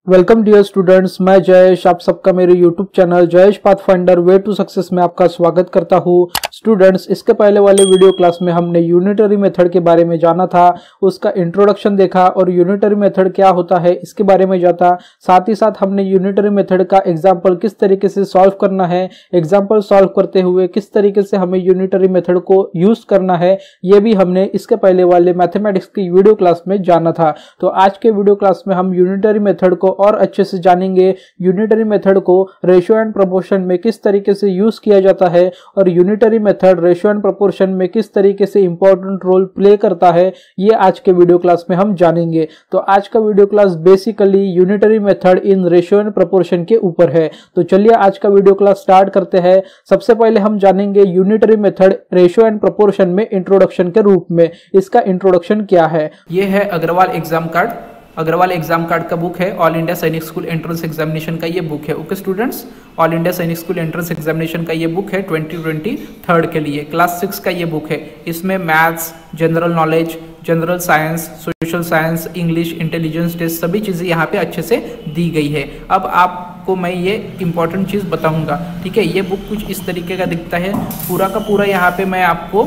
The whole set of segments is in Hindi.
वेलकम डियर स्टूडेंट्स, मैं जयेश आप सबका मेरे YouTube channel Jayesh pathfinder way to success में आपका स्वागत करता हूं। स्टूडेंट्स, इसके पहले वाले वीडियो क्लास में हमने यूनिटरी मेथड के बारे में जाना था, उसका इंट्रोडक्शन देखा और यूनिटरी मेथड क्या होता है इसके बारे में जाना। साथ ही साथ हमने यूनिटरी मेथड का एग्जाम्पल किस तरीके से सॉल्व करना है, एग्जाम्पल सॉल्व करते हुए किस तरीके से हमें यूनिटरी मेथड को यूज करना है, ये भी हमने इसके पहले वाले मैथमेटिक्स की वीडियो क्लास में जाना था। तो आज के वीडियो क्लास में हम यूनिटरी मेथड को और अच्छे से जानेंगे। यूनिटरी मेथड को रेशियो एंड प्रोपोर्शन में किस तरीके से यूज किया जाता है और unitary method ratio and proportion में किस तरीके से इंपॉर्टेंट रोल प्ले करता है, ये आज के वीडियो क्लास में हम जानेंगे। तो आज का video class basically unitary method in ratio and proportion के ऊपर है। तो चलिए आज का वीडियो क्लास स्टार्ट करते हैं। सबसे पहले हम जानेंगे unitary method ratio and proportion में इंट्रोडक्शन के रूप में। इसका इंट्रोडक्शन क्या है? ये है Agarwal exam card. Agarwal exam card का बुक है। All India Sainik school entrance examination का ये बुक है। Okay students, all India Sainik school entrance examination का ये बुक है 2023 के लिए। क्लास 6 का ये बुक है। इसमें maths, general knowledge, general science, social science, English, intelligence test सभी चीज़ें यहाँ पे अच्छे से दी गई है। अब आपको मैं ये इंपॉर्टेंट चीज़ बताऊँगा, ठीक है। ये बुक कुछ इस तरीके का दिखता है। पूरा का पूरा यहाँ पे मैं आपको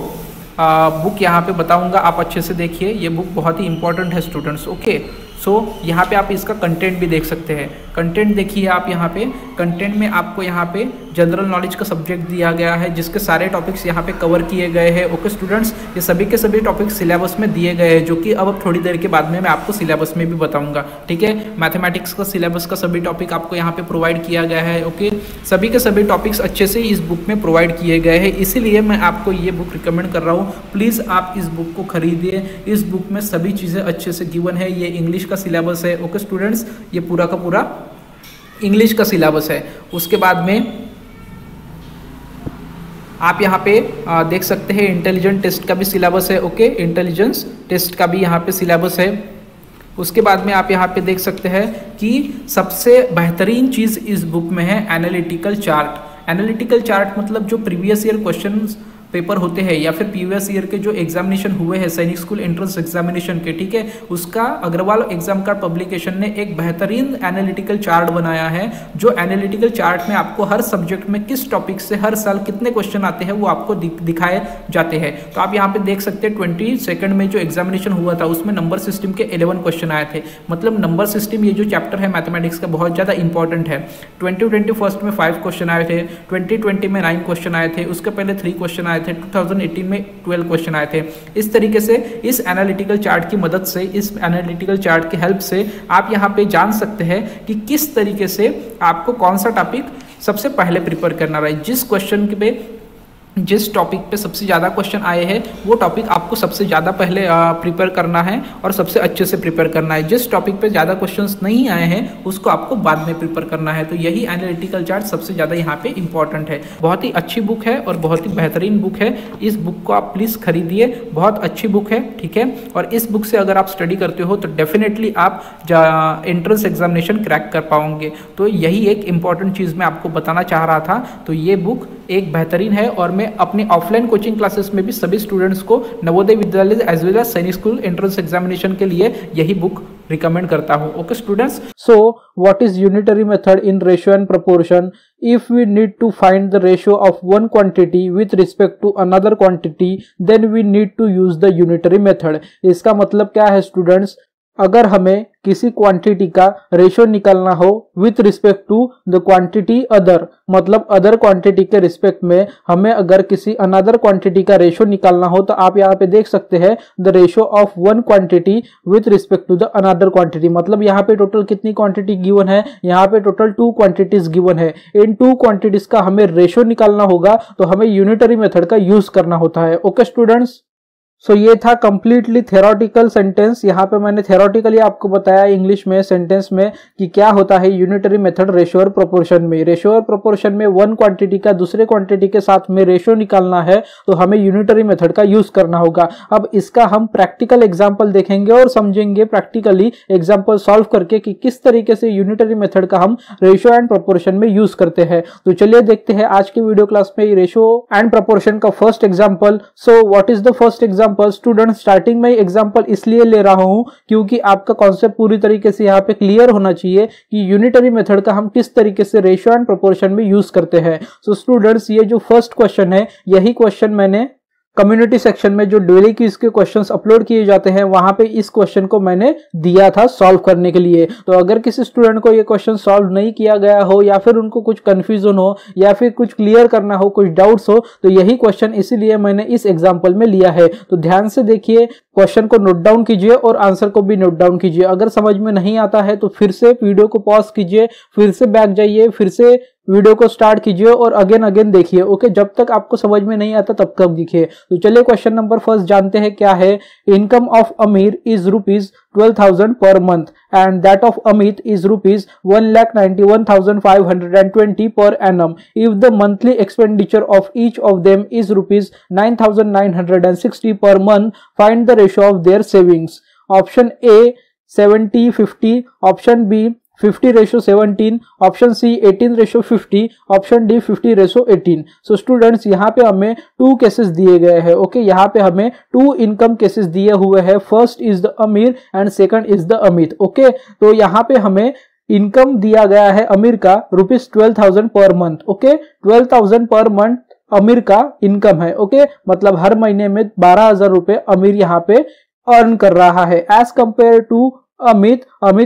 बुक यहाँ पे बताऊँगा, आप अच्छे से देखिए। ये बुक बहुत ही इंपॉर्टेंट है स्टूडेंट्स। ओके, सो यहाँ पे आप इसका कंटेंट भी देख सकते हैं। कंटेंट देखिए आप यहाँ पे। कंटेंट में आपको यहाँ पे जनरल नॉलेज का सब्जेक्ट दिया गया है, जिसके सारे टॉपिक्स यहाँ पे कवर किए गए हैं। ओके स्टूडेंट्स, ये सभी के सभी टॉपिक्स सिलेबस में दिए गए हैं, जो कि अब थोड़ी देर के बाद में मैं आपको सिलेबस में भी बताऊंगा, ठीक है। मैथमेटिक्स का सिलेबस का सभी टॉपिक आपको यहाँ पे प्रोवाइड किया गया है। ओके, सभी के सभी टॉपिक्स अच्छे से इस बुक में प्रोवाइड किए गए हैं, इसीलिए मैं आपको ये बुक रिकमेंड कर रहा हूँ। प्लीज़ आप इस बुक को खरीदिए। इस बुक में सभी चीज़ें अच्छे से गिवन है। ये इंग्लिश का सिलेबस है। ओके स्टूडेंट्स, ये पूरा का पूरा इंग्लिश का सिलेबस है। उसके बाद में आप यहाँ पे देख सकते हैं इंटेलिजेंट टेस्ट का भी सिलेबस है। ओके, इंटेलिजेंस टेस्ट का भी यहाँ पे सिलेबस है। उसके बाद में आप यहाँ पे देख सकते हैं कि सबसे बेहतरीन चीज़ इस बुक में है एनालिटिकल चार्ट। एनालिटिकल चार्ट मतलब जो प्रीवियस ईयर क्वेश्चंस पेपर होते हैं या फिर प्रीवियस ईयर के जो एग्जामिनेशन हुए हैं सैनिक स्कूल एंट्रेंस एग्जामिनेशन के, ठीक है, उसका अग्रवाल एग्जाम कार्ड पब्लिकेशन ने एक बेहतरीन एनालिटिकल चार्ट बनाया है। जो एनालिटिकल चार्ट में आपको हर सब्जेक्ट में किस टॉपिक से हर साल कितने क्वेश्चन आते हैं वो आपको दिखाए जाते हैं। तो आप यहाँ पे देख सकते हैं 22 में जो एग्जामिनेशन हुआ था उसमें नंबर सिस्टम के 11 क्वेश्चन आए थे। मतलब नंबर सिस्टम ये जो चैप्टर है मैथमेटिक्स का बहुत ज़्यादा इंपॉर्टेंट है। 2021 में 5 क्वेश्चन आए थे, 2020 में 9 क्वेश्चन आए थे, उसके पहले 3 क्वेश्चन आए थे, 2018 में 12 क्वेश्चन आए थे। इस तरीके से इस एनालिटिकल चार्ट की मदद से, इस एनालिटिकल चार्ट की हेल्प से आप यहाँ पे जान सकते हैं कि किस तरीके से आपको कौन सा टॉपिक सबसे पहले प्रिपेयर करना है। जिस टॉपिक पे सबसे ज़्यादा क्वेश्चन आए हैं वो टॉपिक आपको सबसे ज़्यादा पहले प्रिपेयर करना है और सबसे अच्छे से प्रिपेयर करना है। जिस टॉपिक पे ज़्यादा क्वेश्चंस नहीं आए हैं उसको आपको बाद में प्रिपेयर करना है। तो यही एनालिटिकल चार्ट सबसे ज़्यादा यहाँ पे इंपॉर्टेंट है। बहुत ही अच्छी बुक है और बहुत ही बेहतरीन बुक है। इस बुक को आप प्लीज़ खरीदिए, बहुत अच्छी बुक है, ठीक है। और इस बुक से अगर आप स्टडी करते हो तो डेफिनेटली आप एंट्रेंस एग्जामिनेशन क्रैक कर पाओगे। तो यही एक इंपॉर्टेंट चीज़ मैं आपको बताना चाह रहा था। तो ये बुक एक बेहतरीन है और मैं अपनी ऑफलाइन कोचिंग क्लासेस में भी सभी स्टूडेंट्स को Navodaya Vidyalaya as well as सैनिक स्कूल एंट्रेंस एग्जामिनेशन के लिए यही बुक रिकमेंड करता हूं। Okay students, so what is unitary method in ratio and proportion? If we need to find the ratio of one quantity with respect to another quantity, then we need to use the unitary method. इसका मतलब क्या है स्टूडेंट्स? अगर हमें किसी क्वांटिटी का रेशियो निकालना हो with respect to the quantity other, मतलब अदर क्वांटिटी के रिस्पेक्ट में हमें अगर किसी अनदर क्वांटिटी का रेशियो निकालना हो, तो आप यहाँ पे देख सकते हैं the ratio of one quantity with respect to the another quantity. मतलब यहाँ पे टोटल कितनी क्वांटिटी गिवन है? यहाँ पे टोटल 2 क्वांटिटीज गिवन है। इन 2 क्वांटिटीज का हमें रेशियो निकालना होगा तो हमें यूनिटरी मेथड का यूज करना होता है। ओके स्टूडेंट्स, सो ये था कंप्लीटली थेरोटिकल सेंटेंस। यहाँ पे मैंने थेरोटिकली आपको बताया इंग्लिश में सेंटेंस में कि क्या होता है यूनिटरी मेथड रेशियो और प्रोपोर्शन में। रेशियो और प्रोपोर्शन में वन क्वांटिटी का दूसरे क्वांटिटी के साथ में रेशियो निकालना है तो हमें यूनिटरी मेथड का यूज करना होगा। अब इसका हम प्रैक्टिकल एग्जाम्पल देखेंगे और समझेंगे प्रैक्टिकली एग्जाम्पल सॉल्व करके कि किस तरीके से यूनिटरी मेथड का हम रेशियो एंड प्रोपोर्शन में यूज करते हैं। तो चलिए देखते हैं आज की वीडियो क्लास में रेशियो एंड प्रोपोर्शन का first example. So what is the first example? Example student, starting में एग्जांपल इसलिए ले रहा हूं क्योंकि आपका कॉन्सेप्ट पूरी तरीके से यहाँ पे क्लियर होना चाहिए कि यूनिटरी मेथड का हम किस तरीके से रेशियो एंड प्रोपोर्शन में यूज करते हैं। सो स्टूडेंट्स, ये जो फर्स्ट क्वेश्चन है, यही क्वेश्चन मैंने कम्युनिटी सेक्शन में जो डेली क्विज के क्वेश्चंस अपलोड किए जाते हैं वहां पे इस क्वेश्चन को मैंने दिया था सॉल्व करने के लिए। तो अगर किसी स्टूडेंट को ये क्वेश्चन सॉल्व नहीं किया गया हो या फिर उनको कुछ कंफ्यूजन हो या फिर कुछ क्लियर करना हो, कुछ डाउट्स हो, तो यही क्वेश्चन इसीलिए मैंने इस एग्जाम्पल में लिया है। तो ध्यान से देखिए, क्वेश्चन को नोट डाउन कीजिए और आंसर को भी नोट डाउन कीजिए। अगर समझ में नहीं आता है तो फिर से वीडियो को पॉज कीजिए, फिर से बैक जाइए, फिर से वीडियो को स्टार्ट कीजिए और अगेन देखिए। ओके, जब तक आपको समझ में नहीं आता तब तक देखिए। तो चलिए क्वेश्चन नंबर फर्स्ट जानते हैं क्या है। इनकम ऑफ अमीर is ₹12,000 per month and that of Amit is ₹1,91,520 per annum. If the monthly expenditure of each of them is ₹9,960 per month, find the ratio of their savings. Option A 70-50, option B 50:17, option C 18:50, option D 50:18। So students, यहाँ पे हमें 2 केसेस दिए गए हैं। ओके, यहाँ पे हमें 2 इनकम केसेस दिए हुए हैं। फर्स्ट इज द अमीर and second is the Amit. Okay, तो यहाँ पे हमें इनकम दिया गया है अमीर का ₹12,000 per month. Okay, 12,000 per month अमीर का इनकम है। ओके, मतलब हर महीने में 12,000 रुपए अमीर यहाँ पे अर्न कर रहा है। एज कंपेयर टू अमित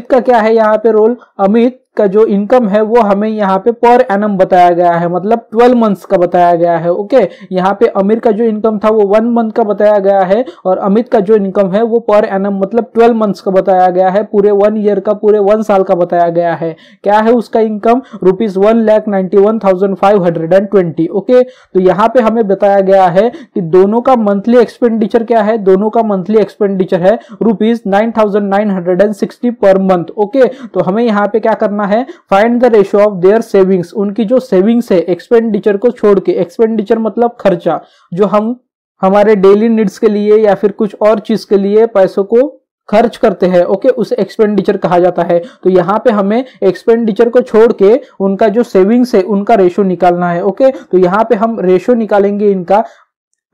का क्या है यहाँ पे रोल? अमित का जो इनकम है वो हमें यहाँ पे पर एनम बताया गया है, मतलब 12 मंथ्स का बताया गया है। ओके, यहाँ पे अमीर का जो इनकम था वो 1 मंथ का बताया गया है और अमित का जो इनकम है वो पर एनम मतलब 12 मंथ्स का बताया गया है, पूरे 1 ईयर का, पूरे 1 साल का बताया गया है। क्या है उसका इनकम? ₹1,91,520। ओके, तो यहाँ पे हमें बताया गया है कि दोनों का मंथली एक्सपेंडिचर क्या है? दोनों का मंथली एक्सपेंडिचर है ₹9,960 पर मंथ। ओके, तो हमें यहाँ पे क्या करना है? Find the ratio of their savings. उनकी जो सेविंग्स है एक्सपेंडिचर को छोड़ के, एक्सपेंडिचर मतलब खर्चा, जो हम हमारे डेली नीड्स के लिए या फिर कुछ और चीज के लिए पैसों को खर्च करते हैं। ओके, उसे एक्सपेंडिचर कहा जाता है। तो यहाँ पे हमें एक्सपेंडिचर को छोड़ के उनका जो सेविंग्स है उनका रेशियो निकालना है। ओके, तो यहाँ पे हम रेशियो निकालेंगे इनका,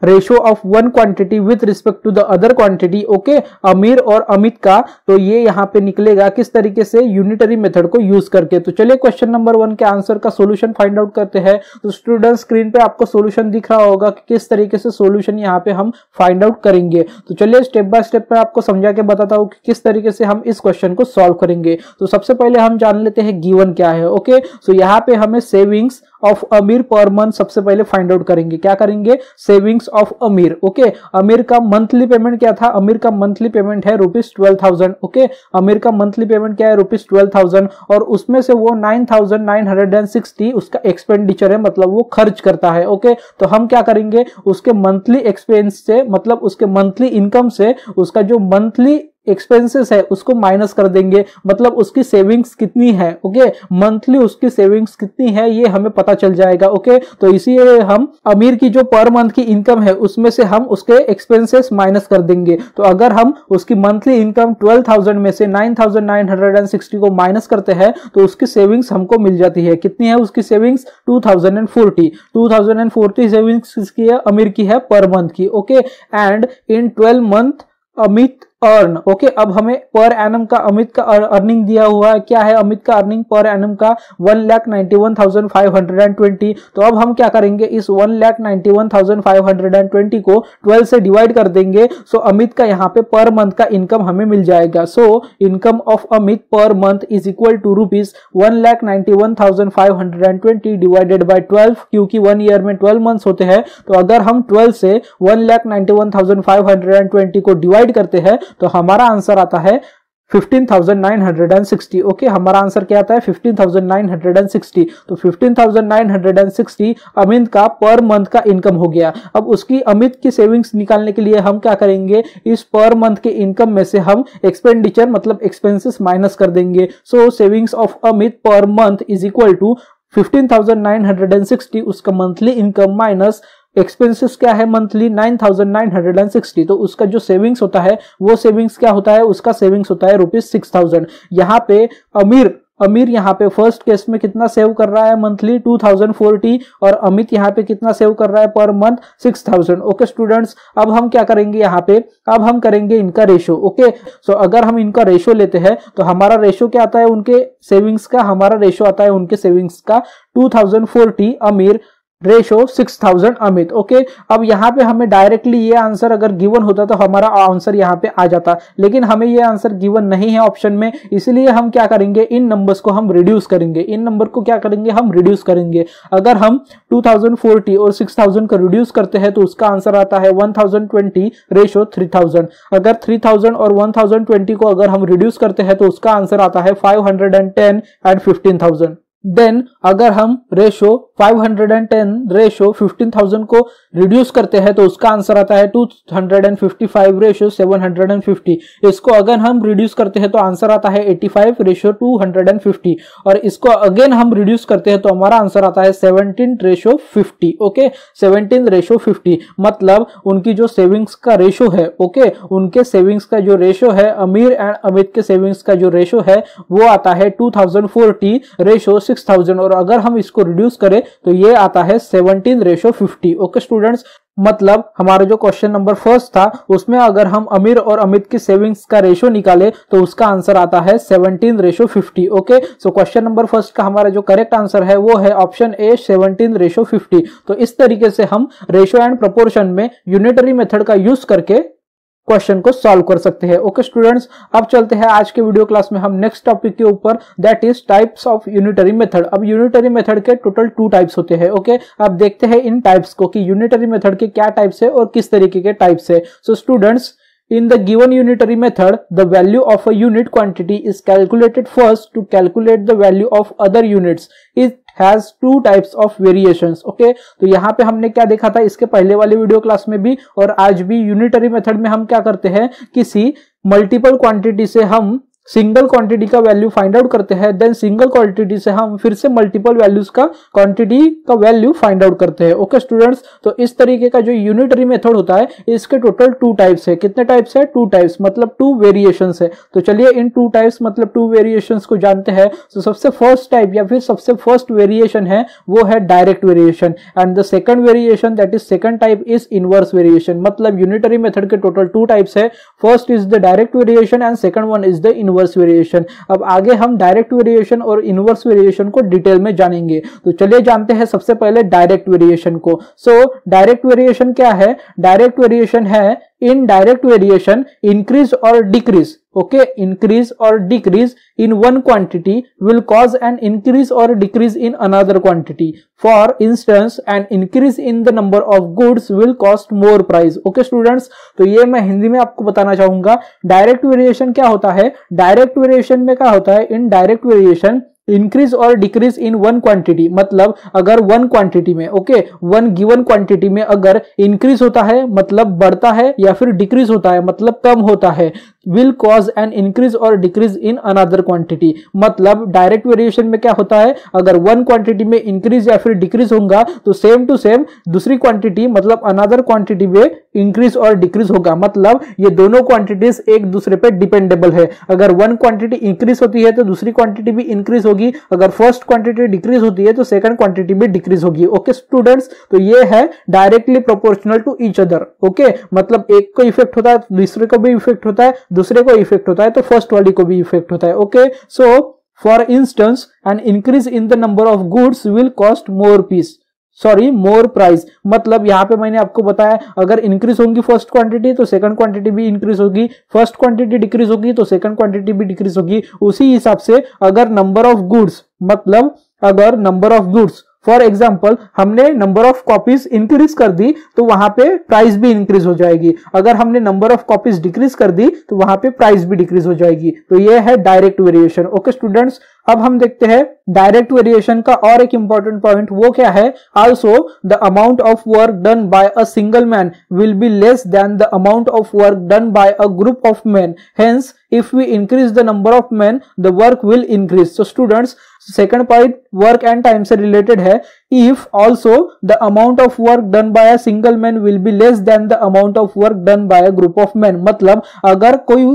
ratio of one quantity with respect to the other quantity. Okay, Amir और अमित का, तो ये यहाँ पे निकलेगा किस तरीके से? यूनिटरी मेथड को यूज करके। तो चलिए क्वेश्चन नंबर 1 के आंसर का सॉल्यूशन फाइंड आउट करते हैं। तो स्टूडेंट, स्क्रीन पे आपको सॉल्यूशन दिख रहा होगा कि किस तरीके से सॉल्यूशन यहाँ पे हम फाइंड आउट करेंगे। तो चलिए स्टेप बाय स्टेप पे आपको समझा के बताता हूँ कि किस तरीके से हम इस क्वेश्चन को सॉल्व करेंगे। तो सबसे पहले हम जान लेते हैं गिवन क्या है। ओके, सो यहाँ पे हमें सेविंग्स ऑफ अमीर पर मंथ सबसे पहले फाइंड आउट करेंगे। क्या करेंगे? सेविंग्स ऑफ अमीर। ओके, अमीर का मंथली पेमेंट क्या था? अमीर का मंथली पेमेंट है ₹12,000। ओके, अमीर का मंथली पेमेंट क्या है? ₹12,000 और उसमें से वो 9,960 उसका एक्सपेंडिचर है, मतलब वो खर्च करता है। ओके, तो हम क्या करेंगे? उसके मंथली एक्सपेंस से, मतलब उसके मंथली इनकम से उसका जो मंथली एक्सपेंसेस है उसको माइनस कर देंगे, मतलब उसकी सेविंग्स कितनी है। ओके, मंथली उसकी सेविंग्स कितनी है ये हमें पता चल जाएगा। ओके, तो इसीलिए हम अमीर की जो पर मंथ की इनकम है उसमें से हम उसके एक्सपेंसेस माइनस कर देंगे। तो अगर हम उसकी मंथली इनकम 12,000 में से 9,960 को माइनस करते हैं तो उसकी सेविंग्स हमको मिल जाती है। कितनी है उसकी सेविंग्स? 2,040 सेविंग्स किसकी है? अमीर की है, पर मंथ की। Okay, and in 12 month Amit earn. Okay, अब हमें पर एनम का अमित का अर्निंग दिया हुआ है। क्या है अमित का अर्निंग पर एनम का? 1,91,520। तो अब हम क्या करेंगे? इस 1,91,520 को 12 से डिवाइड कर देंगे। सो अमित का यहाँ पे पर मंथ का इनकम हमें मिल जाएगा। So income of Amit per month is equal to ₹1,91,520 divided by 12, क्योंकि 1 ईयर में 12 मंथ्स होते हैं। तो अगर हम 12 से 1,91,520 को डिवाइड करते हैं तो हमारा आंसर आता है 15,960। ओके, हमारा आंसर क्या आता है? 15,960। तो 15,960 अमित का पर मंथ का इनकम हो गया। अब उसकी अमित की सेविंग्स निकालने के लिए हम क्या करेंगे? इस पर मंथ के इनकम में से हम एक्सपेंडिचर मतलब एक्सपेंसेस माइनस कर देंगे। सो savings of Amit per month is equal to 15,960 उसका मंथली इनकम माइनस एक्सपेंसेस क्या है? मंथली 9,960। तो उसका जो सेविंग्स होता है वो सेविंग्स क्या होता है? उसका सेविंग्स होता है ₹6,000। यहाँ पे अमीर यहाँ पे फर्स्ट केस में कितना सेव कर रहा है मंथली 2040 और अमित यहाँ पे कितना सेव कर रहा है पर मंथ 6000। ओके स्टूडेंट्स, अब हम क्या करेंगे यहाँ पे, अब हम करेंगे इनका रेशो। ओके सो अगर हम इनका रेशो लेते हैं तो हमारा रेशो क्या आता है उनके सेविंग्स का, हमारा रेशो आता है उनके सेविंग्स का 2040 अमीर रेशो 6000 अमित। ओके अब यहाँ पे हमें डायरेक्टली ये आंसर अगर गिवन होता तो हमारा आंसर यहाँ पे आ जाता, लेकिन हमें ये आंसर गिवन नहीं है ऑप्शन में, इसलिए हम क्या करेंगे, इन नंबर्स को हम रिड्यूस करेंगे। इन नंबर को क्या करेंगे, हम रिड्यूस करेंगे। अगर हम 2040 और 6000 को रिड्यूस करते हैं तो उसका आंसर आता है 1020 रेशो 3000। अगर 3000 और 1020 को अगर हम रिड्यूस करते हैं तो उसका आंसर आता है 510 एंड 15000। देन अगर हम रेशो 510 रेशो 15000 को रिड्यूस करते हैं तो उसका आंसर आता है 255 रेशो 750। इसको अगर हम रिड्यूस करते हैं तो आंसर आता है 85 रेशो 250 और इसको अगेन हम रिड्यूस करते हैं तो हमारा आंसर आता है 17 रेशो 50। ओके 17 रेशो 50 मतलब उनकी जो सेविंग्स का रेशो है, ओके उनके सेविंग्स का जो रेशो है, अमीर एंड अमित के सेविंग्स का जो रेशो है वो आता है 2040 रेशो 6000 और अगर हम इसको रिड्यूस करें तो ये आता है 17 रेशो 50। ओके स्टूडेंट्स, मतलब हमारा जो क्वेश्चन नंबर फर्स्ट था उसमें अगर हम अमीर और अमित की सेविंग्स का रेशो निकाले तो उसका आंसर आता है 17 ratio 50। Okay so question number first का हमारा जो करेक्ट आंसर है वो है ऑप्शन ए 17 रेशो 50। तो इस तरीके से हम रेशो एंड प्रोपोर्शन में यूनिटरी मेथड का यूज करके क्वेश्चन को सॉल्व कर सकते हैं। ओके स्टूडेंट्स, अब चलते हैं आज के वीडियो क्लास में हम नेक्स्ट टॉपिक के ऊपर, that is types of unitary method. अब यूनिटरी मेथड के टोटल 2 टाइप्स होते हैं। ओके अब देखते हैं इन टाइप्स को कि यूनिटरी मेथड के क्या टाइप्स है और किस तरीके के टाइप्स है। So students, in the given unitary method, the value of a unit quantity is calculated first to calculate the value of other units. It has 2 types of variations. Okay, तो यहाँ पे हमने क्या देखा था इसके पहले वाले वीडियो क्लास में भी और आज भी, यूनिटरी मेथड में हम क्या करते हैं, किसी मल्टीपल क्वांटिटी से हम सिंगल क्वांटिटी का वैल्यू फाइंड आउट करते हैं, देन सिंगल क्वांटिटी से हम फिर से मल्टीपल वैल्यूज का क्वांटिटी का वैल्यू फाइंड आउट करते हैं। ओके स्टूडेंट्स, तो इस तरीके का जो यूनिटरी मेथड होता है इसके टोटल 2 टाइप्स है। कितने टाइप्स है? 2 टाइप्स, मतलब 2 वेरिएशंस है। तो चलिए इन 2 टाइप्स मतलब 2 वेरिएशंस को जानते हैं। तो सबसे फर्स्ट टाइप या फिर सबसे फर्स्ट वेरिएशन है वो है direct variation and the second variation that is second type is inverse variation. मतलब यूनिटरी मेथड के टोटल 2 टाइप्स है। First is the direct variation and second one is the inverse variation. अब आगे हम डायरेक्ट वेरिएशन और इनवर्स वेरिएशन को डिटेल में जानेंगे। तो चलिए जानते हैं सबसे पहले डायरेक्ट वेरिएशन को। सो डायरेक्ट वेरिएशन क्या है? डायरेक्ट वेरिएशन है इन डायरेक्ट वेरिएशन इंक्रीज और decrease, okay, increase or decrease in one quantity will cause an increase or decrease in another quantity. For instance, an increase in the number of goods will cost more price. Okay students, तो ये मैं हिंदी में आपको बताना चाहूंगा डायरेक्ट वेरिएशन क्या होता है। डायरेक्ट वेरिएशन में क्या होता है, इन डायरेक्ट वेरिएशन इंक्रीज और डिक्रीज इन वन क्वांटिटी, मतलब अगर वन क्वांटिटी में, ओके, वन गिवन क्वांटिटी में अगर इंक्रीज होता है मतलब बढ़ता है या फिर डिक्रीज होता है मतलब कम होता है, विल कॉज एन इंक्रीज और डिक्रीज इन अनदर क्वांटिटी। मतलब डायरेक्ट वेरिएशन में क्या होता है, अगर वन क्वांटिटी में इंक्रीज या फिर डिक्रीज होगा तो सेम टू सेम दूसरी क्वांटिटी मतलब अनदर क्वांटिटी में इंक्रीज और डिक्रीज होगा। मतलब ये दोनों क्वांटिटीज एक दूसरे पे डिपेंडेबल है। अगर वन क्वांटिटी इंक्रीज होती है तो दूसरी क्वांटिटी भी इंक्रीज होगी, अगर फर्स्ट क्वांटिटी डिक्रीज होती है तो सेकंड क्वांटिटी भी डिक्रीज होगी। ओके स्टूडेंट्स, तो ये है directly proportional to each other. Okay, मतलब एक को इफेक्ट होता है तो दूसरे को भी इफेक्ट होता है, दूसरे को इफेक्ट होता है तो फर्स्ट वाली को भी इफेक्ट होता है। Okay, so for instance an increase in the number of goods will cost more price. मतलब यहाँ पे मैंने आपको बताया अगर इंक्रीज होगी फर्स्ट क्वांटिटी तो सेकंड क्वांटिटी भी इंक्रीज होगी, फर्स्ट क्वांटिटी डिक्रीज होगी तो सेकंड क्वांटिटी भी डिक्रीज होगी। उसी हिसाब से अगर नंबर ऑफ गुड्स, मतलब अगर number of goods for example हमने नंबर ऑफ कॉपीज इंक्रीज कर दी तो वहां पे प्राइस भी इंक्रीज हो जाएगी, अगर हमने नंबर ऑफ कॉपीज डिक्रीज कर दी तो वहां पे प्राइस भी डिक्रीज हो जाएगी। तो ये है डायरेक्ट वेरिएशन। ओके स्टूडेंट्स, अब हम देखते हैं डायरेक्ट वेरिएशन का और एक इंपॉर्टेंट पॉइंट, वो क्या है, also the amount of work done by a single man will be less than the amount of work done by a group of man, hence if we increase the number of men the work will increase. So students, second point work and time से related है, if also the amount of work done by a single man will be less than the amount of work done by a group of men। मतलब अगर कोई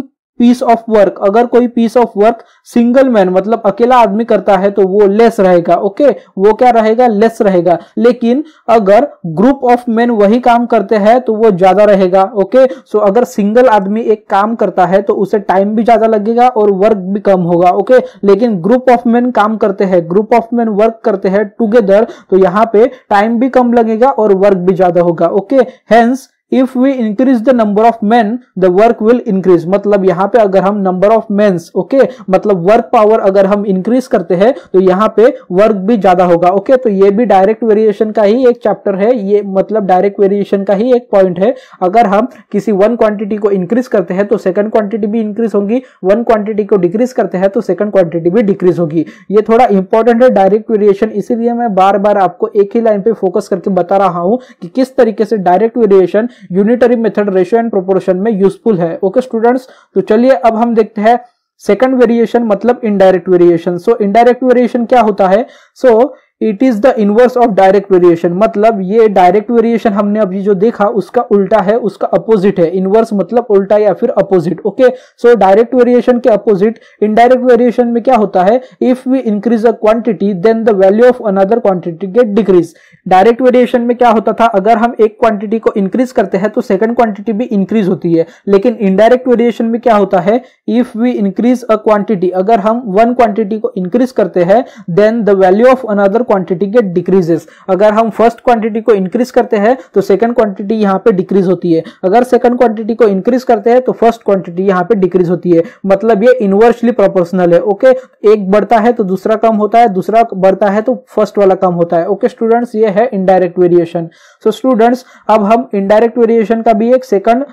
पीस ऑफ वर्क, अगर कोई piece of work single man मतलब अकेला आदमी करता है तो वो लेस रहेगा। ओके, वो क्या रहेगा, लेस रहेगा। लेकिन अगर ग्रुप ऑफ मैन वही काम करते हैं तो वो ज्यादा रहेगा। ओके, सो अगर सिंगल आदमी एक काम करता है तो उसे टाइम भी ज्यादा लगेगा और वर्क भी कम होगा। ओके, लेकिन ग्रुप ऑफ मैन काम करते हैं, ग्रुप ऑफ मैन वर्क करते हैं टुगेदर, तो यहाँ पे टाइम भी कम लगेगा और वर्क भी ज्यादा होगा। Okay, hence If we increase the number of men, the work will increase। मतलब यहाँ पे अगर हम नंबर ऑफ मेंस, ओके, मतलब वर्क पावर अगर हम इंक्रीज करते हैं तो यहाँ पे वर्क भी ज्यादा होगा। ओके, तो ये भी डायरेक्ट वेरिएशन का ही एक चैप्टर है, ये मतलब डायरेक्ट वेरिएशन का ही एक पॉइंट है। अगर हम किसी वन क्वांटिटी को इंक्रीज करते हैं तो सेकंड क्वांटिटी भी इंक्रीज होगी, वन क्वांटिटी को डिक्रीज करते हैं तो सेकंड क्वांटिटी भी डिक्रीज होगी। ये थोड़ा इंपॉर्टेंट है डायरेक्ट वेरिएशन, इसीलिए मैं बार बार आपको एक ही लाइन पे फोकस करके बता रहा हूं कि किस तरीके से direct variation unitary method, ratio and proportion में यूजफुल है। ओके स्टूडेंट्स, तो चलिए अब हम देखते हैं सेकंड वेरिएशन मतलब इनडायरेक्ट वेरिएशन। सो इनडायरेक्ट वेरिएशन क्या होता है? So it is the inverse of direct variation, मतलब ये डायरेक्ट वेरिएशन हमने अभी जो देखा उसका उल्टा है, उसका अपोजिट है। इनवर्स मतलब उल्टा या फिर opposite. Okay, so direct variation के अपोजिट इनडायरेक्ट वेरिएशन में क्या होता है? If we increase a quantity then the value of another quantity get decrease. Direct variation में क्या होता था? अगर हम एक क्वांटिटी को इंक्रीज करते हैं तो सेकंड क्वांटिटी भी इंक्रीज होती है। लेकिन इनडायरेक्ट वेरिएशन में क्या होता है? If we increase a quantity, अगर हम वन क्वांटिटी को इंक्रीज करते हैं then the value of another quantity get decreases. अगर हम फर्स्ट क्वांटिटी को इंक्रीज करते हैं तो सेकंड क्वांटिटी यहां पे डिक्रीज होती है, अगर सेकंड क्वांटिटी को इंक्रीज करते हैं तो फर्स्ट क्वांटिटी यहां पे डिक्रीज होती है। मतलब ये इनवर्सली प्रोपोर्शनल है। ओके, एक बढ़ता है तो दूसरा कम होता है, दूसरा बढ़ता है तो फर्स्ट वाला कम होता है। ओके स्टूडेंट्स, ये है इनडायरेक्ट वेरिएशन। सो स्टूडेंट्स, अब हम इनडायरेक्ट वेरिएशन का भी एक सेकंड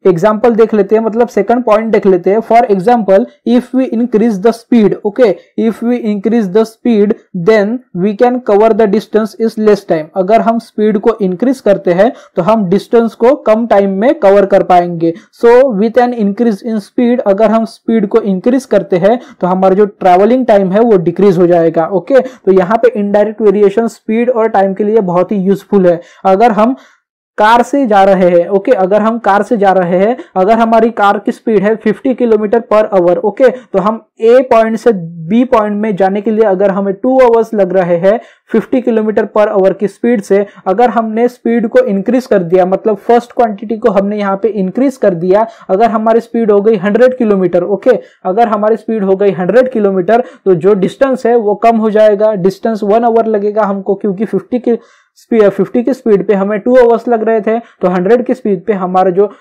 एग्जाम्पल देख लेते हैं, मतलब सेकंड पॉइंट देख लेते हैं। For example, if we increase the speed, okay, if we increase the speed then we can cover the distance is less time. अगर हम स्पीड को इंक्रीज करते हैं तो हम डिस्टेंस को कम टाइम में कवर कर पाएंगे। So with an increase in speed, अगर हम स्पीड को इंक्रीज करते हैं तो हमारा जो ट्रैवलिंग टाइम है वो डिक्रीज हो जाएगा। ओके, तो यहाँ पे इनडायरेक्ट वेरिएशन स्पीड और टाइम के लिए बहुत ही यूजफुल है। अगर हम कार से जा रहे हैं, ओके, अगर हम कार से जा रहे हैं, अगर हमारी कार की स्पीड है 50 किलोमीटर पर आवर, ओके, तो हम ए पॉइंट से बी पॉइंट में जाने के लिए अगर हमें 2 आवर्स लग रहे हैं 50 किलोमीटर पर आवर की स्पीड से, अगर हमने स्पीड को इंक्रीज कर दिया, मतलब फर्स्ट क्वांटिटी को हमने यहाँ पे इंक्रीज कर दिया, अगर हमारी स्पीड हो गई 100 किलोमीटर, ओके, अगर हमारी स्पीड हो गई 100 किलोमीटर तो जो डिस्टेंस है वो कम हो जाएगा। डिस्टेंस 1 आवर लगेगा हमको, क्योंकि 50 की स्पीड पे हमें 2 आवर्स लग रहे थे, तो 100 की स्पीड पे हमारा जो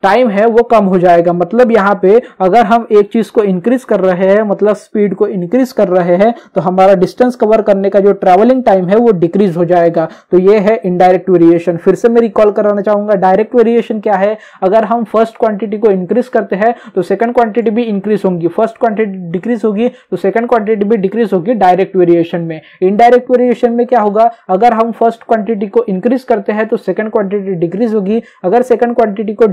टाइम है वो कम हो जाएगा। मतलब यहाँ पे अगर हम एक चीज को इंक्रीज कर रहे हैं, मतलब स्पीड को इंक्रीज कर रहे हैं, तो हमारा डिस्टेंस कवर करने का जो ट्रैवलिंग टाइम है वो डिक्रीज हो जाएगा। तो ये है इनडायरेक्ट वेरिएशन। फिर से मैं रिकॉल कराना चाहूंगा, डायरेक्ट वेरिएशन क्या है? अगर हम फर्स्ट क्वांटिटी को इंक्रीज करते हैं तो सेकंड क्वांटिटी भी इंक्रीज होगी, फर्स्ट क्वांटिटी डिक्रीज होगी तो सेकंड क्वांटिटी भी डिक्रीज होगी डायरेक्ट वेरिएशन में। इनडायरेक्ट वेरिएशन में क्या होगा? अगर हम फर्स्ट क्वांटिटी को इंक्रीज करते हैं तो सेकंड क्वांटिटी डिक्रीज होगी, अगर सेकंड क्वांटिटी को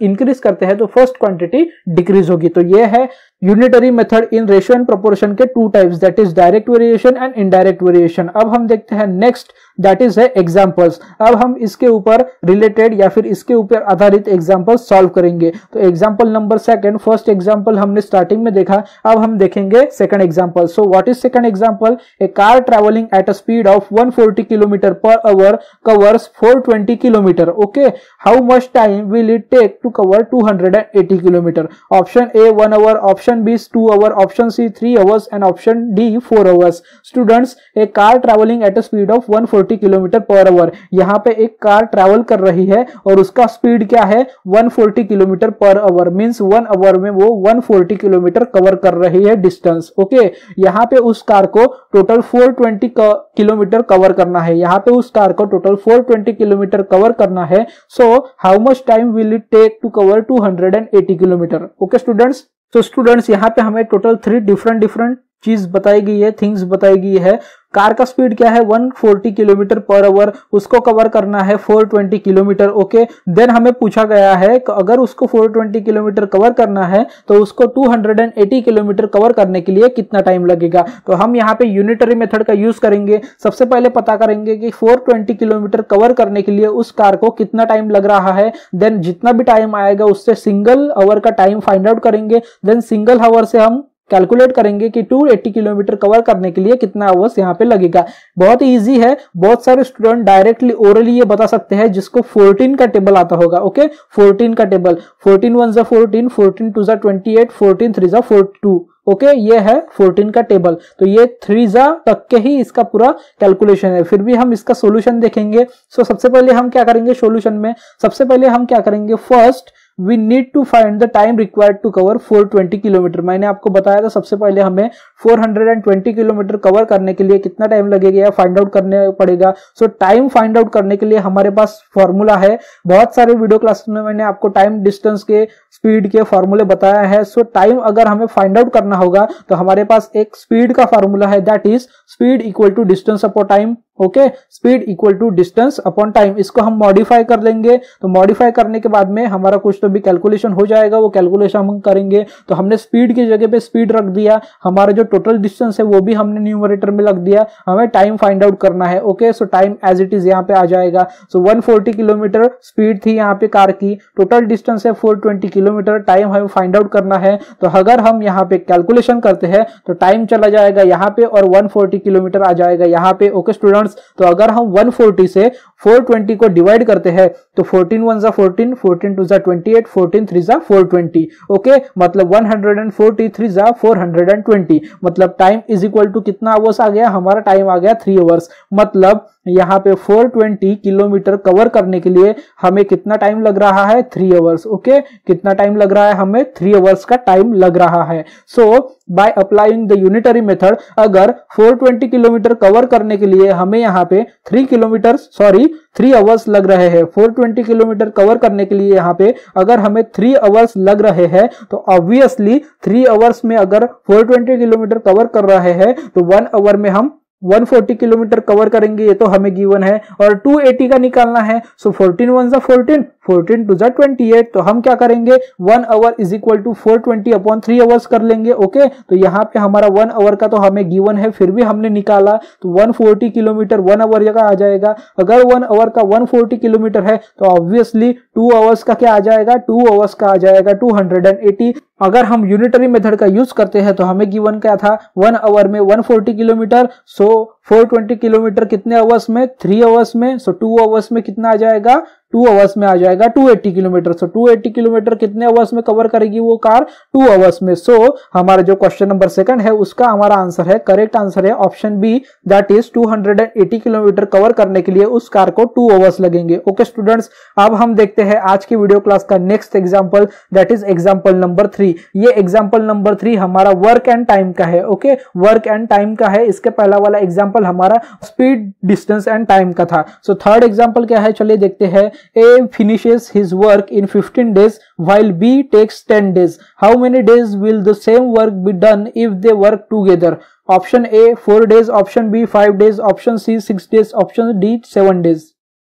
इंक्रीज करते हैं तो फर्स्ट क्वांटिटी डिक्रीज होगी। तो ये है unitary method in ratio and proportion के 2 types, that is direct variation and indirect variation. अब हम देखते हैं नेक्स्ट, दैट इज है एग्जांपल्स। अब हम इसके ऊपर रिलेटेड या फिर इसके ऊपर आधारित एग्जांपल सॉल्व करेंगे। तो example number second, first example हमने स्टार्टिंग में देखा, अब हम देखेंगे second example. So what is second example? A car travelling at a speed of 140 kilometre per hour covers 420 kilometre. Okay, how much time will it take to cover 280 kilometre? Option A 1 hour, option B 2 hour, option C 3 hours and option D 4 hours. Students, a car travelling at a speed of 140 kilometre per our, यहाँ पे एक कार ट्रैवल कर रही है और उसका स्पीड क्या है? 140 kilometre per our, means 1 our में वो 140 किलोमीटर कवर कर रही है डिस्टेंस। ओके, यहाँ पे उस कार को टोटल 420 किलोमीटर कवर करना है, यहाँ पे उस कार को टोटल 420 किलोमीटर कवर करना है। So how much time will it take to cover 280 kilometre? Okay students, तो स्टूडेंट्स यहाँ पे हमें टोटल 3 डिफरेंट चीज बताई गई है, थिंग्स बताई गई है। कार का स्पीड क्या है 140 किलोमीटर पर आवर, उसको कवर करना है 420 किलोमीटर। ओके, देन हमें पूछा गया है कि अगर उसको 420 किलोमीटर कवर करना है तो उसको 280 किलोमीटर कवर करने के लिए कितना टाइम लगेगा। तो हम यहाँ पे यूनिटरी मेथड का यूज करेंगे। सबसे पहले पता करेंगे कि 420 किलोमीटर कवर करने के लिए उस कार को कितना टाइम लग रहा है। देन जितना भी टाइम आएगा उससे सिंगल आवर का टाइम फाइंड आउट करेंगे। देन सिंगल आवर से हम कैलकुलेट करेंगे कि 280 किलोमीटर कवर करने के लिए कितना आवर्स यहाँ पे लगेगा। बहुत इजी है, बहुत सारे स्टूडेंट डायरेक्टली ओरली ये बता सकते हैं जिसको 14 का टेबल आता होगा। ओके, 14 का टेबल, 14 1 जा 14, 14 2 जा 28, 14 3 जा 42। ओके, ये है 14 का टेबल। तो ये 3 जा तक के ही इसका पूरा कैलकुलेशन है। फिर भी हम इसका सॉल्यूशन देखेंगे। सो सबसे पहले हम क्या करेंगे सॉल्यूशन में, सबसे पहले हम क्या करेंगे, first we need to find the time required to cover 420 kilometre. मैंने आपको बताया था सबसे पहले हमें 420 किलोमीटर कवर करने के लिए कितना टाइम लगेगा फाइंड आउट करने पड़ेगा। सो टाइम फाइंड आउट करने के लिए हमारे पास फॉर्मूला है। बहुत सारे वीडियो क्लासेस में मैंने आपको टाइम, डिस्टेंस के, स्पीड के फॉर्मूले बताया है। सो टाइम अगर हमें फाइंड आउट करना होगा तो हमारे पास एक स्पीड का फॉर्मूला है, that is speed equal to distance upon time. Okay, speed equal to distance upon time. इसको हम मॉडिफाई कर लेंगे। तो मॉडिफाई करने के बाद में हमारा कुछ तो भी कैलकुलेशन हो जाएगा, वो कैलकुलेशन हम करेंगे। तो हमने स्पीड की जगह पे स्पीड रख दिया, हमारा जो टोटल डिस्टेंस है वो भी हमने न्यूमरेटर में रख दिया। हमें टाइम फाइंड आउट करना है। Okay, so time as it is यहाँ पे आ जाएगा। सो 140 किलोमीटर स्पीड थी यहाँ पे कार की, टोटल डिस्टेंस है 420 किलोमीटर, टाइम हमें फाइंड आउट करना है। तो अगर हम यहाँ पे कैलकुलेशन करते हैं तो टाइम चला जाएगा यहाँ पे और 140 किलोमीटर आ जाएगा यहाँ पे। ओके स्टूडेंट्स, तो अगर हम 140 से 420 को डिवाइड करते हैं तो 14 1 जा 14, 14 2 जा 28, 14 3 जा 420। ओके, मतलब 140 3 जा 420, मतलब टाइम इज इक्वल टू कितना आवर्स आ गया, हमारा टाइम आ गया 3 आवर्स। मतलब यहाँ पे 420 किलोमीटर कवर करने के लिए हमें कितना टाइम लग रहा है, 3 आवर्स। ओके, कितना टाइम लग रहा है, हमें 3 आवर्स का टाइम लग रहा है। So by applying the unitary method, अगर 420 किलोमीटर कवर करने के लिए हमें यहाँ पे 3 आवर्स लग रहे हैं, 420 किलोमीटर कवर करने के लिए यहाँ पे अगर हमें 3 आवर्स लग रहे हैं तो ऑब्वियसली 3 आवर्स में अगर 420 किलोमीटर कवर कर रहे हैं तो 1 आवर में हम 140 किलोमीटर कवर करेंगे, ये तो हमें गिवन है। और 280 का निकालना है। सो 14 1 जा 14, 14 2 जा 28। तो हम क्या करेंगे, 1 hour is equal to 420 upon 3 hours कर लेंगे। ओके, तो यहाँ पे हमारा 1 आवर का तो हमें गिवन है, फिर भी हमने निकाला तो 140 किलोमीटर 1 आवर जगह आ जाएगा। अगर 1 आवर का 140 किलोमीटर है तो ऑब्वियसली 2 आवर्स का क्या आ जाएगा, 2 आवर्स का आ जाएगा 280। अगर हम यूनिटरी मेथड का यूज करते हैं तो हमें गिवन क्या था, 1 आवर में 140 किलोमीटर। सो 420 किलोमीटर कितने आवर्स में, 3 आवर्स में। सो 2 आवर्स में कितना आ जाएगा, 2 आवर्स में आ जाएगा 280 किलोमीटर। सो 280 किलोमीटर कितने आवर्स में कवर करेगी वो कार, 2 आवर्स में। सो हमारा जो क्वेश्चन नंबर 2 है उसका हमारा आंसर है, करेक्ट आंसर है option B, that is 280 kilometre cover करने के लिए उस कार को 2 आवर्स लगेंगे। ओके स्टूडेंट्स, अब हम देखते हैं आज की वीडियो क्लास का next example, that is example number 3। ये एग्जाम्पल नंबर 3 हमारा वर्क एंड टाइम का है। ओके, वर्क एंड टाइम का है। इसके पहला वाला एग्जाम्पल हमारा स्पीड, डिस्टेंस एंड टाइम का था। सो थर्ड एग्जाम्पल क्या है, चलिए देखते हैं। A finishes his work in 15 days while B takes 10 days. How many days will the same work be done if they work together? Option A 4 days, option B 5 days, option C 6 days, option D 7 days.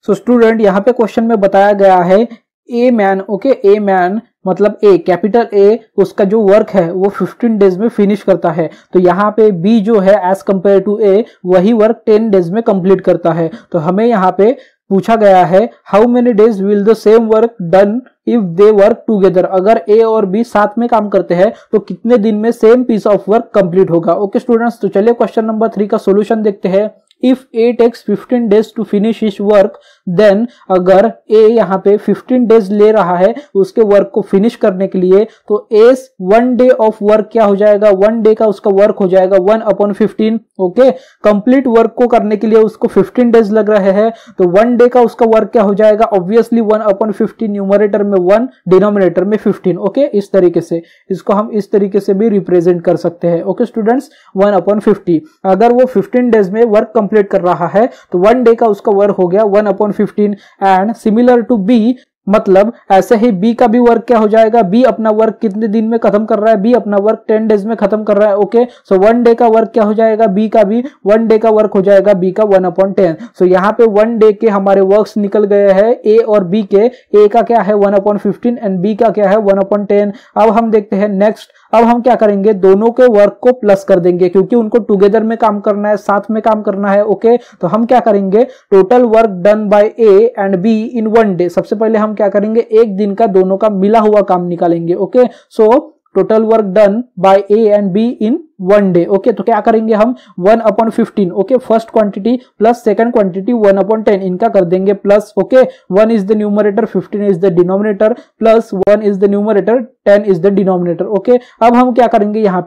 So student, यहाँ पे क्वेश्चन में बताया गया है A man, okay, A man मतलब A, कैपिटल A, उसका जो वर्क है वो 15 डेज में फिनिश करता है। तो यहाँ पे B जो है एज कंपेयर टू A वही वर्क 10 डेज में कंप्लीट करता है। तो हमें यहाँ पे पूछा गया है how many days will the same work done if they work together. अगर A और B साथ में काम करते हैं तो कितने दिन में same piece of work complete होगा। ओके स्टूडेंट्स, तो चलिए क्वेश्चन नंबर 3 का सॉल्यूशन देखते हैं। If A takes 15 days to finish his work, then अगर A यहाँ पे 15 डेज ले रहा है उसके वर्क को फिनिश करने के लिए, तो A's 1 डे ऑफ वर्क क्या हो जाएगा, 1 डे का उसका वर्क हो जाएगा 1/15। ओके, कंप्लीट वर्क को करने के लिए उसको 15 डेज लग रहे हैं, तो 1 डे का उसका वर्क क्या हो जाएगा, ऑब्वियसली 1/15, न्यूमरेटर में 1, डिनोमिनेटर में 15। ओके, इस तरीके से इसको हम इस तरीके से भी रिप्रेजेंट कर सकते हैं। Okay students, 1/50। अगर वो 15 डेज में वर्क कंप्लीट कर रहा है तो 1 डे का उसका वर्क हो गया 1/15। एंड सिमिलर टू बी, मतलब ऐसे ही बी का भी वर्क क्या हो जाएगा, बी अपना वर्क कितने दिन में खत्म कर रहा है, बी अपना वर्क 10 डेज में खत्म कर रहा है। ओके, सो 1 डे का वर्क क्या हो जाएगा, बी का भी 1 डे का वर्क हो जाएगा, बी का 1/10। सो यहाँ पे 1 डे के हमारे वर्क्स निकल गए हैं ए और बी के। ए का क्या है 1/15 एंड बी का क्या है 1/10। अब हम देखते हैं नेक्स्ट, अब हम क्या करेंगे, दोनों के वर्क को प्लस कर देंगे क्योंकि उनको टुगेदर में काम करना है, साथ में काम करना है। ओके, तो हम क्या करेंगे, total work done by A and be in 1 day. सबसे पहले हम क्या करेंगे, एक दिन का दोनों का मिला हुआ काम निकालेंगे। Okay, so total work done by A and be in 1 day. Okay, तो क्या करेंगे हम 1/15। Okay, first quantity plus second quantity 1/10, इनका कर देंगे plus. Okay, 1 is the numerator, 15 is the denominator, plus 1 is the numerator, 10 is the denominator. Okay, अब हम क्या करेंगे, यहाँ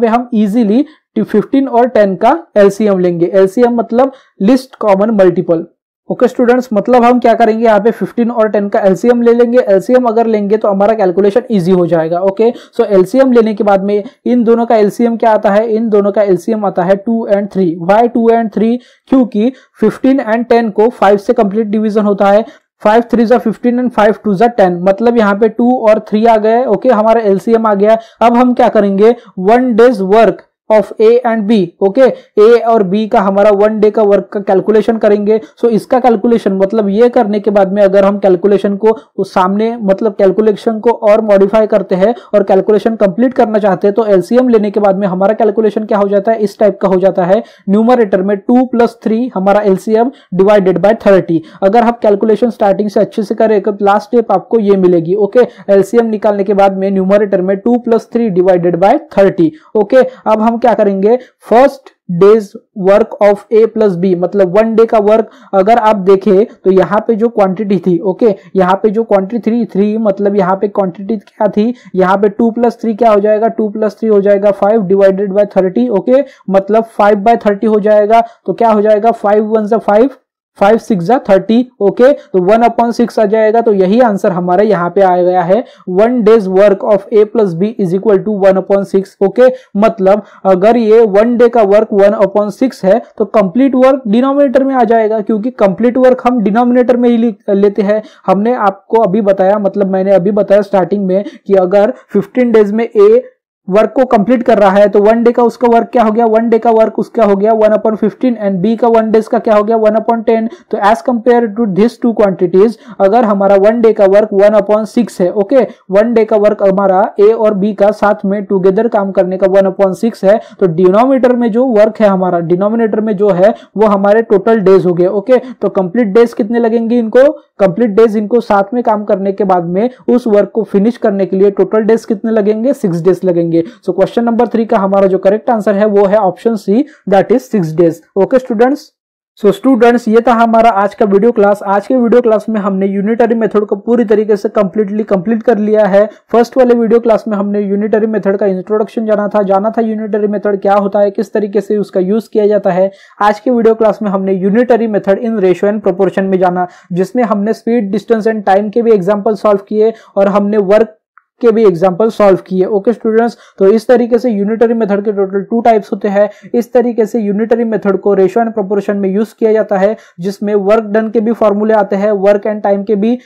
पे हम इजीली 15 और 10 का एलसीएम लेंगे। एलसीएम मतलब list common multiple. Okay students, मतलब हम क्या करेंगे, यहाँ पे 15 और 10 का एलसीएम ले लेंगे। एलसीएम अगर लेंगे तो हमारा कैलकुलेशन इजी हो जाएगा। ओके, सो एलसीएम लेने के बाद में इन दोनों का एलसीएम क्या आता है, इन दोनों का एलसीएम आता है 2 and 3। Y 2 and 3? क्योंकि 15 and 10 को 5 से कंप्लीट डिवीजन होता है। 5 3 जा 15 एंड 5 2 जा 10, मतलब यहाँ पे 2 और 3 आ गए। ओके, हमारा एलसीएम आ गया। अब हम क्या करेंगे, 1 days work of A and B. Okay, A और बी का हमारा 1 डे का वर्क का कैलकुलेशन करेंगे। सो इसका कैलकुलेशन मतलब ये करने के बाद में अगर हम कैलकुलेशन को उस सामने मतलब कैलकुलेशन को और मॉडिफाई करते हैं और कैलकुलेशन कंप्लीट करना चाहते हैं तो एलसीएम लेने के बाद में हमारा कैलकुलेशन क्या हो जाता है, इस टाइप का हो जाता है। न्यूमरेटर में 2 + 3 हमारा एलसीएम डिवाइडेड बाय 30। अगर हम कैलकुलेशन स्टार्टिंग से अच्छे से करें तो लास्ट स्टेप आपको ये मिलेगी। ओके, एलसीएम निकालने के बाद में न्यूमरेटर में 2 + 3 डिवाइडेड बाय 30। ओके, अब हम क्या करेंगे, first day's work of A plus B, मतलब 1 डे का वर्क अगर आप देखें तो यहाँ पे जो क्वांटिटी थी, ओके, यहाँ पे जो क्वांटिटी 3 मतलब यहाँ पे क्वांटिटी क्या थी, यहाँ पे 2 + 3 क्या हो जाएगा, 2 + 3 हो जाएगा 5 डिवाइडेड बाय 30। ओके, मतलब 5/30 हो जाएगा। तो क्या हो जाएगा, 5 1 जा 5, 5 6 जा 30। ओके, तो 1/6 आ जाएगा। तो यही आंसर हमारे यहाँ पे आ गया है, 1 days work of A plus B is equal to 1/6। Okay, मतलब अगर ये 1 डे का वर्क 1/6 है तो कंप्लीट वर्क डिनोमिनेटर में आ जाएगा, क्योंकि कंप्लीट वर्क हम डिनोमिनेटर में ही लेते हैं। हमने आपको अभी बताया, मतलब मैंने अभी बताया स्टार्टिंग में कि अगर 15 डेज में ए वर्क को कंप्लीट कर रहा है तो 1 डे का उसका वर्क क्या हो गया, 1 डे का वर्क उसका हो गया 1/15 एंड बी का 1 डेज का क्या हो गया 1/10। तो as compare to this two quantities, अगर हमारा 1 डे का वर्क 1/6 है, ओके, 1 डे का वर्क हमारा ए और बी का साथ में टुगेदर काम करने का 1/6 है, तो डिनोमिनेटर में जो वर्क है हमारा, डिनोमिनेटर में जो है वो हमारे टोटल डेज हो गए। ओके, तो कंप्लीट डेज कितने लगेंगे इनको, कंप्लीट डेज इनको साथ में काम करने के बाद में उस वर्क को फिनिश करने के लिए टोटल डेज कितने लगेंगे, 6 डेज लगेंगे। सो क्वेश्चन नंबर 3 का हमारा जो करेक्ट आंसर है वो है option C, that is 6 days. Okay students, so students ये था हमारा आज का वीडियो क्लास। आज के वीडियो क्लास में हमने यूनिटरी मेथड को पूरी तरीके से कंप्लीट कर लिया है। फर्स्ट वाले वीडियो क्लास में हमने यूनिटरी मेथड का इंट्रोडक्शन जाना था यूनिटरी मेथड क्या होता है, किस तरीके से उसका यूज किया जाता है। आज के वीडियो क्लास में हमने unitary method in ratio and proportion में जाना, जिसमें हमने स्पीड, डिस्टेंस एंड टाइम के भी एग्जाम्पल सॉल्व किए और हमने वर्क के भी एग्जाम्पल सॉल्व किए। ओके स्टूडेंट्स, तो इस तरीके से यूनिटरी मेथड के टोटल 2 टाइप्स होते हैं। इस तरीके से यूनिटरी मेथड को रेशियो एंड प्रोपोर्शन में यूज किया जाता है, जिसमें वर्क डन के भी फॉर्मूले आते हैं, वर्क एंड टाइम के भी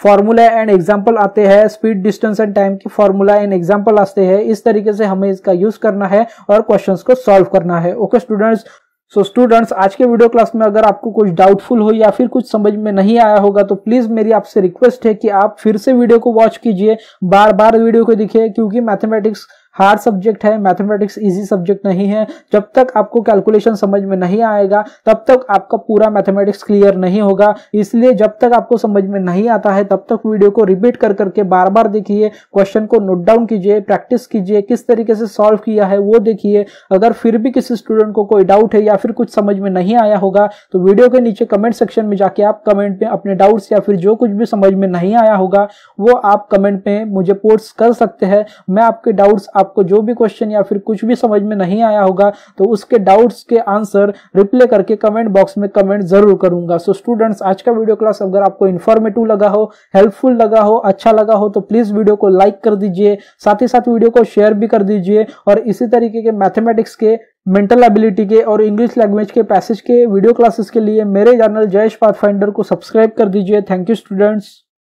फॉर्मूला एंड एग्जाम्पल आते हैं, स्पीड, डिस्टेंस एंड टाइम की फॉर्मूला एंड एग्जाम्पल आते हैं। इस तरीके से हमें इसका यूज करना है और क्वेश्चंस को सॉल्व करना है। ओके स्टूडेंट्स, सो स्टूडेंट्स आज के वीडियो क्लास में अगर आपको कुछ डाउटफुल हो या फिर कुछ समझ में नहीं आया होगा तो प्लीज मेरी आपसे रिक्वेस्ट है कि आप फिर से वीडियो को वॉच कीजिए, बार बार वीडियो को देखिए, क्योंकि मैथमेटिक्स हार्ड सब्जेक्ट है, मैथमेटिक्स इजी सब्जेक्ट नहीं है। जब तक आपको कैलकुलेशन समझ में नहीं आएगा तब तक आपका पूरा मैथमेटिक्स क्लियर नहीं होगा। इसलिए जब तक आपको समझ में नहीं आता है तब तक वीडियो को रिपीट कर करके बार बार देखिए, क्वेश्चन को नोट डाउन कीजिए, प्रैक्टिस कीजिए, किस तरीके से सॉल्व किया है वो देखिए। अगर फिर भी किसी स्टूडेंट को कोई डाउट है या फिर कुछ समझ में नहीं आया होगा तो वीडियो के नीचे कमेंट सेक्शन में जाके आप कमेंट में अपने डाउट्स या फिर जो कुछ भी समझ में नहीं आया होगा वो आप कमेंट में मुझे पोस्ट कर सकते हैं। मैं आपके डाउट्स, आपको जो भी क्वेश्चन या फिर कुछ भी समझ में नहीं आया होगा तो उसके डाउट्स के आंसर रिप्लाई करके कमेंट बॉक्स में कमेंट जरूर करूंगा। सो स्टूडेंट्स आज का वीडियो क्लास अगर आपको इन्फॉर्मेटिव लगा हो, हेल्पफुल लगा हो, अच्छा लगा हो तो प्लीज वीडियो को लाइक कर दीजिए, साथ ही साथ वीडियो को शेयर भी कर दीजिए। और इसी तरीके के मैथमेटिक्स के, मेंटल एबिलिटी के और इंग्लिश लैंग्वेज के पैसेज के वीडियो क्लासेस के लिए मेरे चैनल जयेश पाथफाइंडर को सब्सक्राइब कर दीजिए। Thank you students.